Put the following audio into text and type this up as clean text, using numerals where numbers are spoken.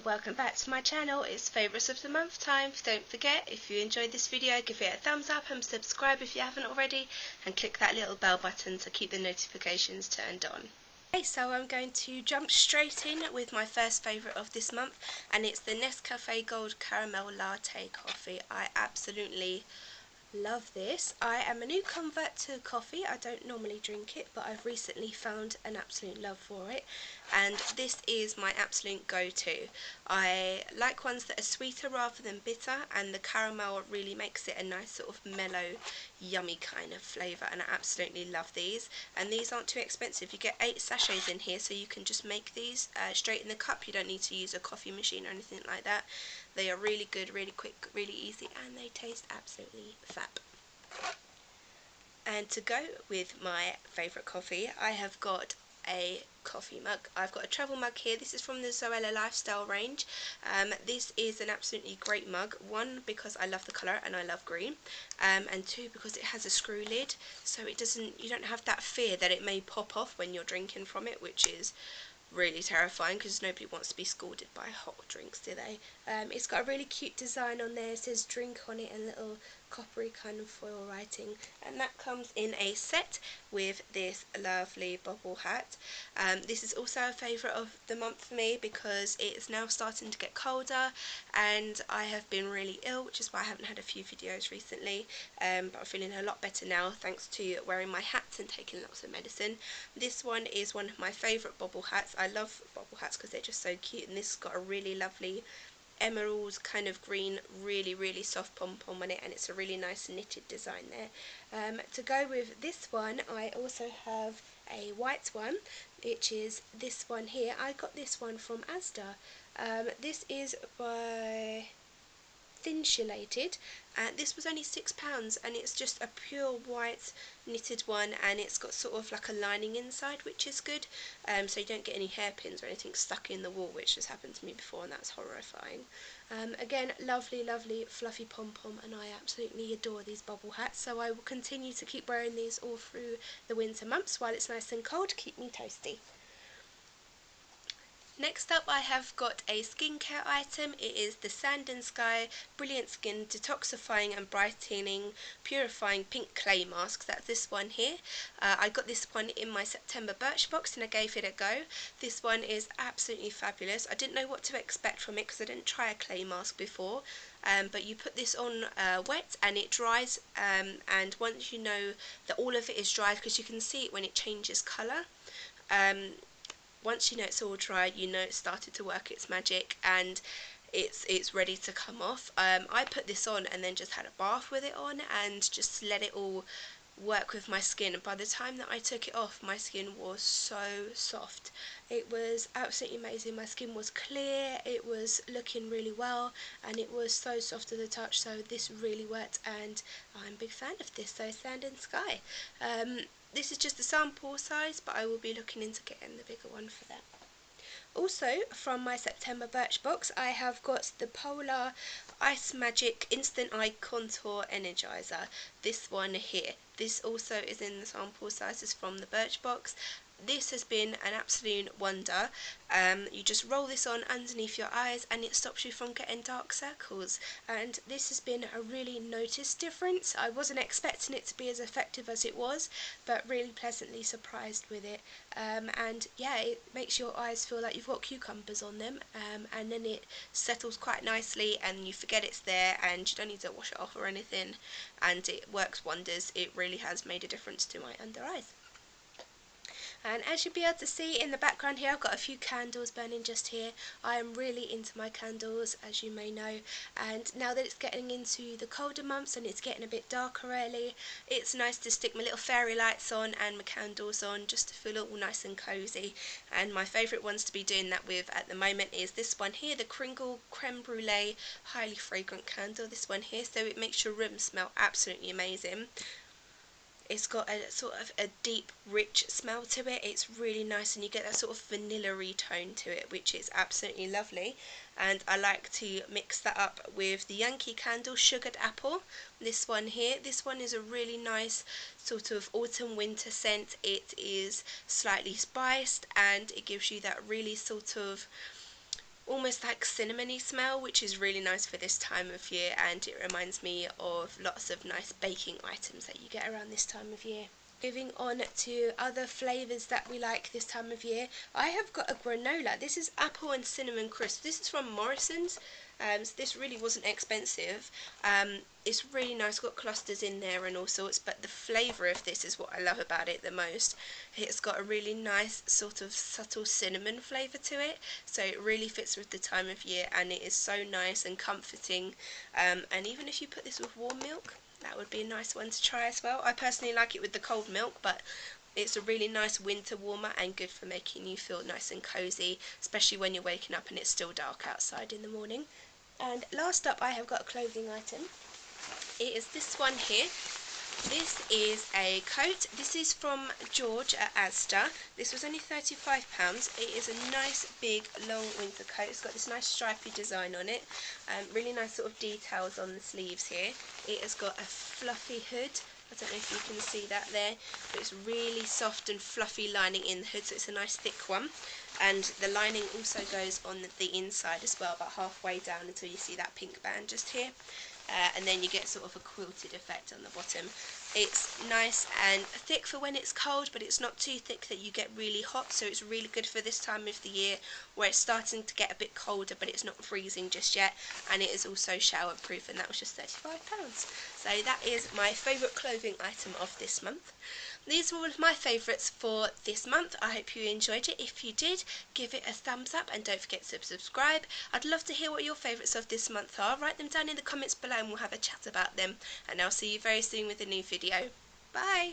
welcome back to my channel. It's favourites of the month time. Don't forget, if you enjoyed this video, give it a thumbs up and subscribe if you haven't already, and click that little bell button to keep the notifications turned on. Okay, so I'm going to jump straight in with my first favourite of this month, and it's the Nescafe Gold Caramel Latte coffee. I absolutely love this. I am a new convert to coffee. I don't normally drink it, but I've recently found an absolute love for it, and this is my absolute go-to. I like ones that are sweeter rather than bitter, and the caramel really makes it a nice sort of mellow, yummy kind of flavour, and I absolutely love these. And these aren't too expensive. You get 8 sachets in here, so you can just make these straight in the cup. You don't need to use a coffee machine or anything like that. They are really good, really quick, really easy, and they taste absolutely fab. And to go with my favourite coffee, I have got a coffee mug. I've got a travel mug here. This is from the Zoella Lifestyle range. This is an absolutely great mug. One, because I love the colour and I love green, and two, because it has a screw lid, so you don't have that fear that it may pop off when you're drinking from it, which is really terrifying because nobody wants to be scalded by hot drinks, do they? It's got a really cute design on there. It says drink on it and little coppery kind of foil writing, and that comes in a set with this lovely bubble hat. This is also a favourite of the month for me because it's now starting to get colder and I have been really ill, which is why I haven't had a few videos recently, but I'm feeling a lot better now thanks to wearing my hats and taking lots of medicine. This one is one of my favourite bobble hats. I love bobble hats because they're just so cute, and this has got a really lovely emerald kind of green, really soft pom-pom on it, and it's a really nice knitted design there. To go with this one, I also have a white one, which is this one here. I got this one from Asda. This is by Thinsulated, and this was only £6, and it's just a pure white knitted one, and it's got sort of like a lining inside, which is good, so you don't get any hairpins or anything stuck in the wall, which has happened to me before, and that's horrifying. Again, lovely fluffy pom-pom, and I absolutely adore these bubble hats, so I will continue to keep wearing these all through the winter months while it's nice and cold to keep me toasty. Next up, I have got a skincare item. It is the Sand and Sky Brilliant Skin Detoxifying and Brightening Purifying Pink Clay Mask. That's this one here. I got this one in my September Birchbox and I gave it a go. This one is absolutely fabulous. I didn't know what to expect from it because I didn't try a clay mask before. But you put this on wet and it dries, and once you know that all of it is dry, because you can see it when it changes colour, once you know it's all dried, you know it's started to work its magic and it's ready to come off. I put this on and then just had a bath with it on and just let it all work with my skin, and by the time that I took it off, my skin was so soft. It was absolutely amazing. My skin was clear, it was looking really well, and it was so soft to the touch, so this really worked, and I'm a big fan of this. So Sand and Sky. This is just a sample size, but I will be looking into getting the bigger one for that. Also, from my September Birchbox, I have got the Polar Ice Magic Instant Eye Contour Energizer. This one here. This also is in the sample sizes from the Birchbox. This has been an absolute wonder. You just roll this on underneath your eyes and it stops you from getting dark circles, and this has been a really noticed difference. I wasn't expecting it to be as effective as it was, but really pleasantly surprised with it. And yeah, it makes your eyes feel like you've got cucumbers on them, and then it settles quite nicely and you forget it's there and you don't need to wash it off or anything, and it works wonders. It really has made a difference to my under eyes. And as you'll be able to see in the background here, I've got a few candles burning just here. I am really into my candles, as you may know, and now that it's getting into the colder months and it's getting a bit darker early, it's nice to stick my little fairy lights on and my candles on just to feel all nice and cosy. And my favourite ones to be doing that with at the moment is this one here, the Kringle Creme Brulee Highly Fragrant Candle, this one here, so it makes your room smell absolutely amazing. It's got a sort of a deep, rich smell to it. It's really nice, and you get that sort of vanilla-y tone to it, which is absolutely lovely. And I like to mix that up with the Yankee Candle Sugared Apple. This one here. This one is a really nice sort of autumn-winter scent. It is slightly spiced, and it gives you that really sort of almost like cinnamony smell, which is really nice for this time of year, and it reminds me of lots of nice baking items that you get around this time of year. Moving on to other flavours that we like this time of year, I have got a granola. This is apple and cinnamon crisp. This is from Morrison's, so this really wasn't expensive. It's really nice, got clusters in there and all sorts, but the flavour of this is what I love about it the most. It's got a really nice sort of subtle cinnamon flavour to it, so it really fits with the time of year, and it is so nice and comforting, and even if you put this with warm milk, that would be a nice one to try as well. I personally like it with the cold milk, but it's a really nice winter warmer and good for making you feel nice and cosy, especially when you're waking up and it's still dark outside in the morning. And last up, I have got a clothing item. It is this one here. This is a coat. This is from George at Asda. This was only £35. It is a nice big long winter coat. It's got this nice stripy design on it. Really nice sort of details on the sleeves here. It has got a fluffy hood. I don't know if you can see that there, but it's really soft and fluffy lining in the hood, so it's a nice thick one. And the lining also goes on the inside as well, about halfway down until you see that pink band just here. And then you get sort of a quilted effect on the bottom. It's nice and thick for when it's cold, but it's not too thick that you get really hot, so it's really good for this time of the year where it's starting to get a bit colder, but it's not freezing just yet, and it is also shower proof, and that was just £35. So that is my favourite clothing item of this month. These were all of my favourites for this month. I hope you enjoyed it. If you did, give it a thumbs up and don't forget to subscribe. I'd love to hear what your favourites of this month are. Write them down in the comments below and we'll have a chat about them. And I'll see you very soon with a new video. Bye!